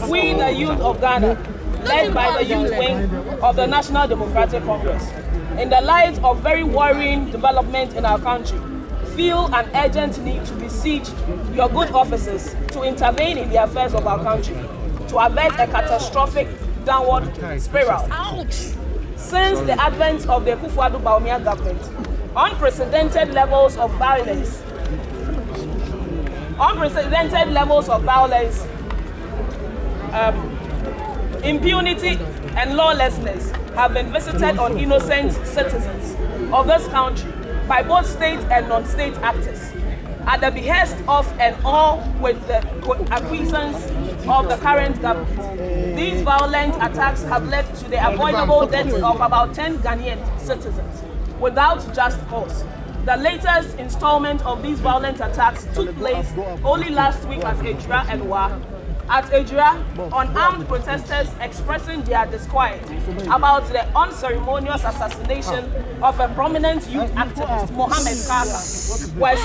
We, the youth of Ghana, led by the youth wing of the National Democratic Congress, in the light of very worrying development in our country, feel an urgent need to beseech your good officers to intervene in the affairs of our country, to avert a catastrophic downward spiral. Since the advent of the Akufo-Addo government, unprecedented levels of violence, impunity and lawlessness have been visited on innocent citizens of this country by both state and non-state actors, at the behest of and all with the acquiescence of the current government. These violent attacks have led to the avoidable death of about 10 Ghanaian citizens without just cause. The latest installment of these violent attacks took place only last week at Ejura and Wa. At Ejura, unarmed protesters expressing their disquiet about the unceremonious assassination of a prominent youth activist, Mohammed Kaka, were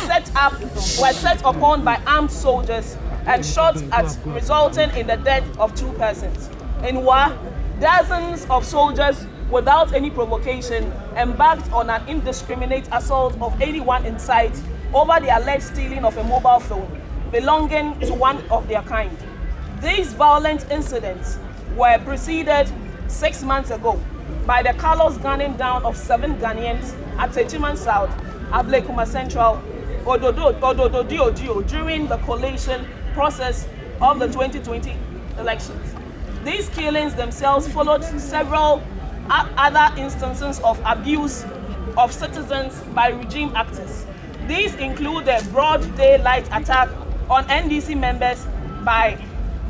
set upon by armed soldiers and shot at, resulting in the death of 2 persons. In Wa, dozens of soldiers, without any provocation, embarked on an indiscriminate assault of anyone in sight over the alleged stealing of a mobile phone belonging to one of their kind. These violent incidents were preceded 6 months ago by the callous gunning down of 7 Ghanaians at Techiman South, Ablekuma Central, Ododo during the collation process of the 2020 elections. These killings themselves followed several other instances of abuse of citizens by regime actors. These include the broad daylight attack on NDC members by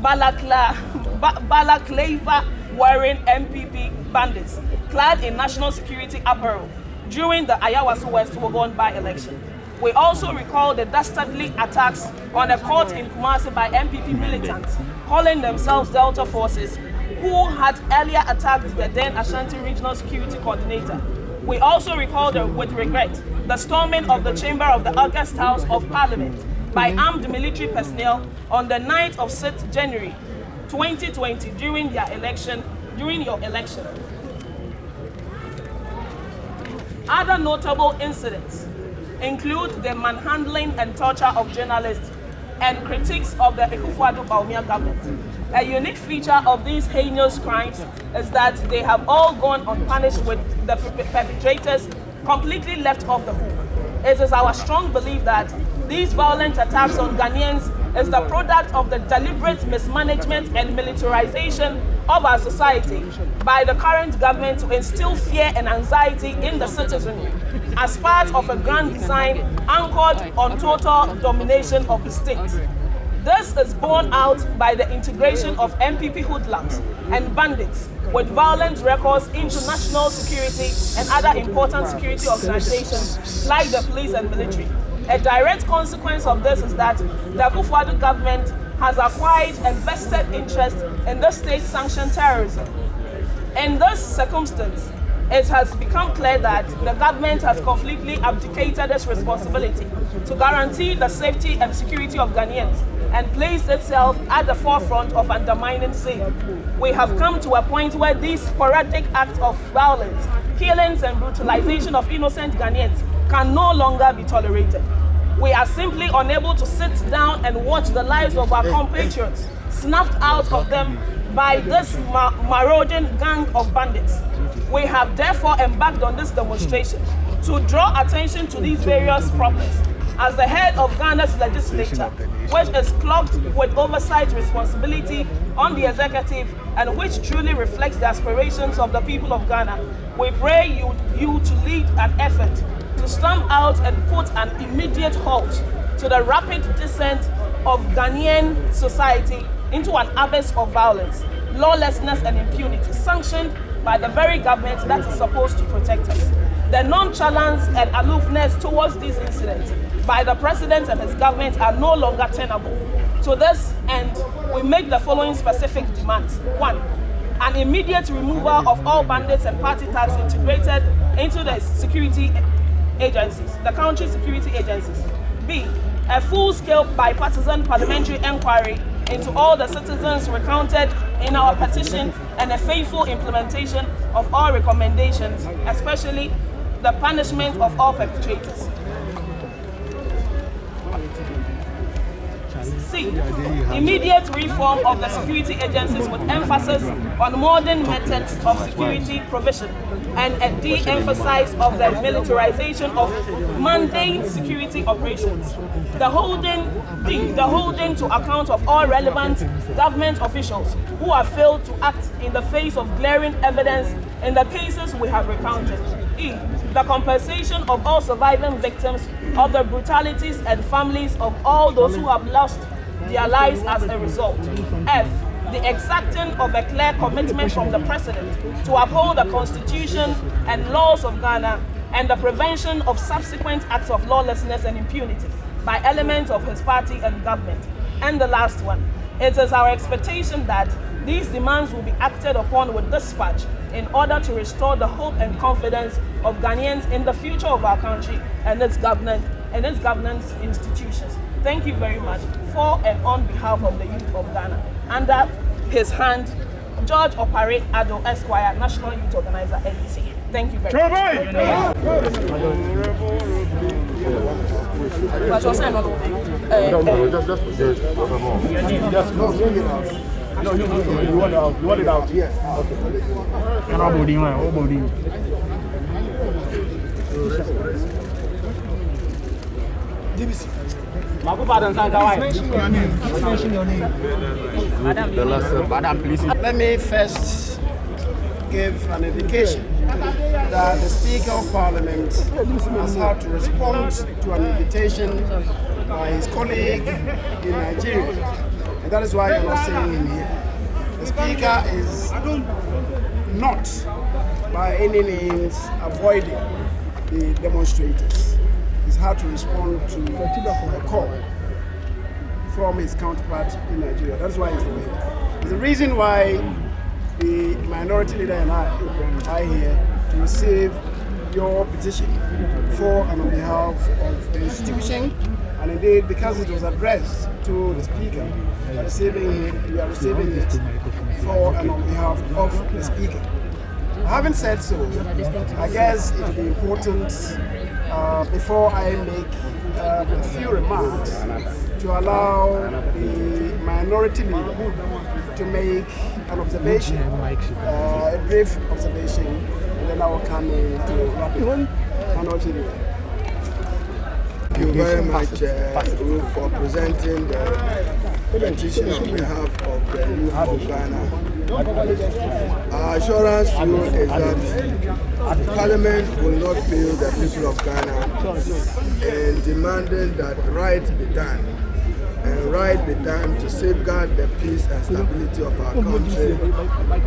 balaclava-wearing MPP bandits clad in national security apparel during the Ayawaso West Wogon by-election. We also recall the dastardly attacks on a court in Kumasi by MPP militants calling themselves Delta Forces, who had earlier attacked the then Ashanti Regional Security Coordinator. We also recall with regret the storming of the chamber of the August House of Parliament by armed military personnel on the 9th of 6th January 2020 during your election. Other notable incidents include the manhandling and torture of journalists and critics of the Akufo-Addo government. A unique feature of these heinous crimes is that they have all gone unpunished, with the perpetrators completely left off the hook. It is our strong belief that these violent attacks on Ghanaians is the product of the deliberate mismanagement and militarization of our society by the current government to instill fear and anxiety in the citizenry as part of a grand design anchored on total domination of the state. This is borne out by the integration of MPP hoodlums and bandits with violent records into national security and other important security organizations like the police and military. A direct consequence of this is that the Akufo-Addo government has acquired a vested interest in the state-sanctioned terrorism. In this circumstance, it has become clear that the government has completely abdicated its responsibility to guarantee the safety and security of Ghanaians and placed itself at the forefront of undermining same. We have come to a point where these sporadic acts of violence, killings and brutalization of innocent Ghanaians can no longer be tolerated. We are simply unable to sit down and watch the lives of our compatriots snuffed out of them by this marauding gang of bandits. We have therefore embarked on this demonstration to draw attention to these various problems. As the head of Ghana's legislature, which is clogged with oversight responsibility on the executive and which truly reflects the aspirations of the people of Ghana, we pray you to lead an effort to stamp out and put an immediate halt to the rapid descent of Ghanaian society into an abyss of violence, lawlessness and impunity, sanctioned by the very government that is supposed to protect us. The nonchalance and aloofness towards these incidents by the president and his government are no longer tenable. To this end, we make the following specific demands. 1. An immediate removal of all bandits and party thugs integrated into the security agencies, the country's security agencies. B, a full-scale bipartisan parliamentary inquiry into all the citizens recounted in our petition and a faithful implementation of all recommendations, especially the punishment of all perpetrators. C, immediate reform of the security agencies with emphasis on modern methods of security provision and a de-emphasis of the militarization of mundane security operations. The holding to account of all relevant government officials who have failed to act in the face of glaring evidence in the cases we have recounted. E, the compensation of all surviving victims of the brutalities and families of all those who have lost their lives as a result. F, the exacting of a clear commitment from the President to uphold the Constitution and laws of Ghana and the prevention of subsequent acts of lawlessness and impunity by elements of his party and government. And the last one, it is our expectation that these demands will be acted upon with dispatch in order to restore the hope and confidence of Ghanaians in the future of our country and its governance institutions. Thank you very much for and on behalf of the youth of Ghana. Under his hand, George Opare Ado Esquire, National Youth Organizer, NDC. Thank you very much. No, you want it out. Yes. Okay. Mention your name. Madam, please. Let me first give an indication that the Speaker of Parliament has had to respond to an invitation by his colleague in Nigeria. And that is why you're not seeing him here. The Speaker is not by any means avoiding the demonstrators. He's had to respond to a call from his counterpart in Nigeria. That's why he's away. There's a reason why the minority leader and I are here to receive your petition for and on behalf of the institution, and indeed because it was addressed to the Speaker, we are receiving it for and on behalf of the Speaker. Having said so, I guess it would be important before I make a few remarks to allow the minority leader to make an observation, a brief observation, and then I will come in to wrap it up. Minority leader. Thank you very much, Ruth, for presenting the petition on behalf of the youth of Ghana. Our assurance to you is that Parliament will not fail the people of Ghana in demanding that right be done. And right be done to safeguard the peace and stability of our country.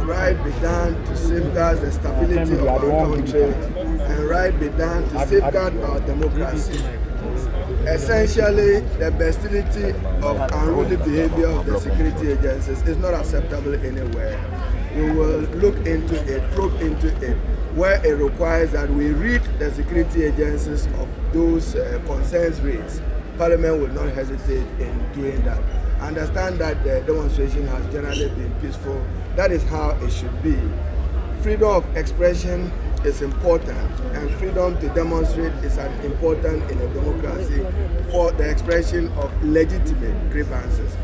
Right be done to safeguard the stability of our country. And right be done to safeguard our democracy. Essentially, the bestiality of unruly behavior of the security agencies is not acceptable anywhere. We will look into it, probe into it, where it requires that we read the security agencies of those concerns raised. Parliament will not hesitate in doing that. Understand that the demonstration has generally been peaceful. That is how it should be. Freedom of expression is important, and freedom to demonstrate is important in a democracy for the expression of legitimate grievances.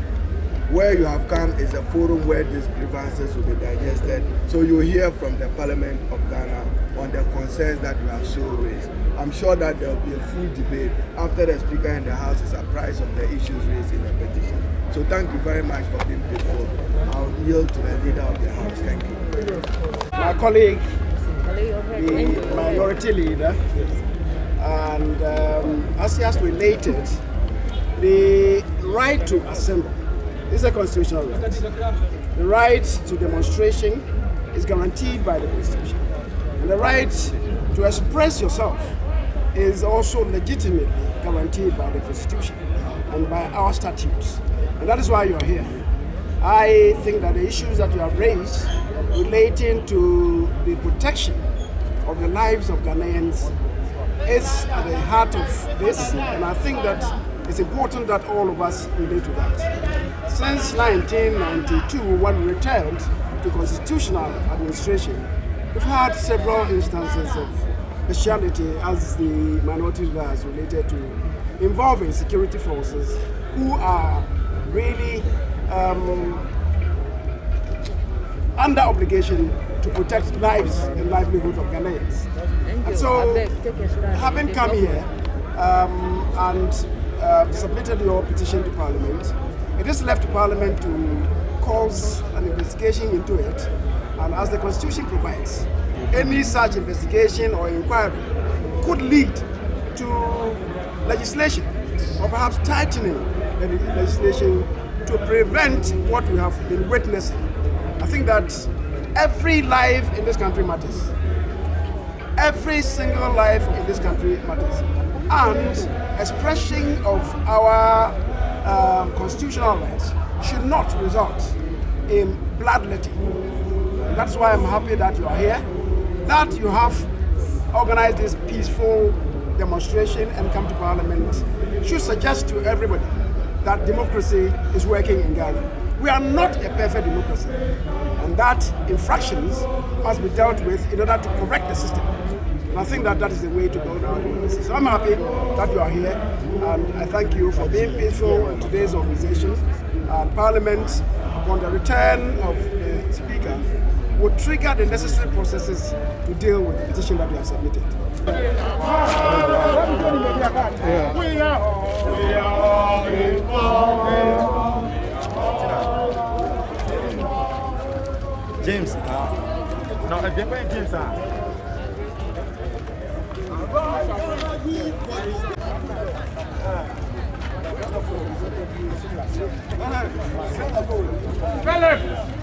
Where you have come is a forum where these grievances will be digested, so you hear from the Parliament of Ghana on the concerns that you have so raised. I'm sure that there will be a full debate after the Speaker in the House is apprised of the issues raised in the petition. So thank you very much for being faithful. I'll yield to the Leader of the House. Thank you. My colleague, the minority leader, and as he has related, the right to assemble is a constitutional right. The right to demonstration is guaranteed by the Constitution. And the right to express yourself is also legitimately guaranteed by the Constitution and by our statutes. And that is why you're here. I think that the issues that you have raised relating to the protection of the lives of Ghanaians is at the heart of this, and I think that it's important that all of us relate to that. Since 1992, when we returned to constitutional administration, we've had several instances of partiality as the minority leader has related to involving security forces who are really under obligation to protect lives and livelihood of Ghanaians. And so, having come here and submitted your petition to Parliament, it is left to Parliament to cause an investigation into it, and as the Constitution provides, any such investigation or inquiry could lead to legislation, or perhaps tightening the legislation to prevent what we have been witnessing. I think that every life in this country matters. Every single life in this country matters. And expression of our constitutional rights should not result in bloodletting. And that's why I'm happy that you are here, that you have organized this peaceful demonstration and come to Parliament should suggest to everybody that democracy is working in Ghana. We are not a perfect democracy, and that infractions must be dealt with in order to correct the system. And I think that that is the way to build our democracy. So I'm happy that you are here, and I thank you for being peaceful in today's organization. And Parliament, upon the return of the Speaker, would trigger the necessary processes to deal with the petition that you have submitted. James, no, if you're going James, Philip!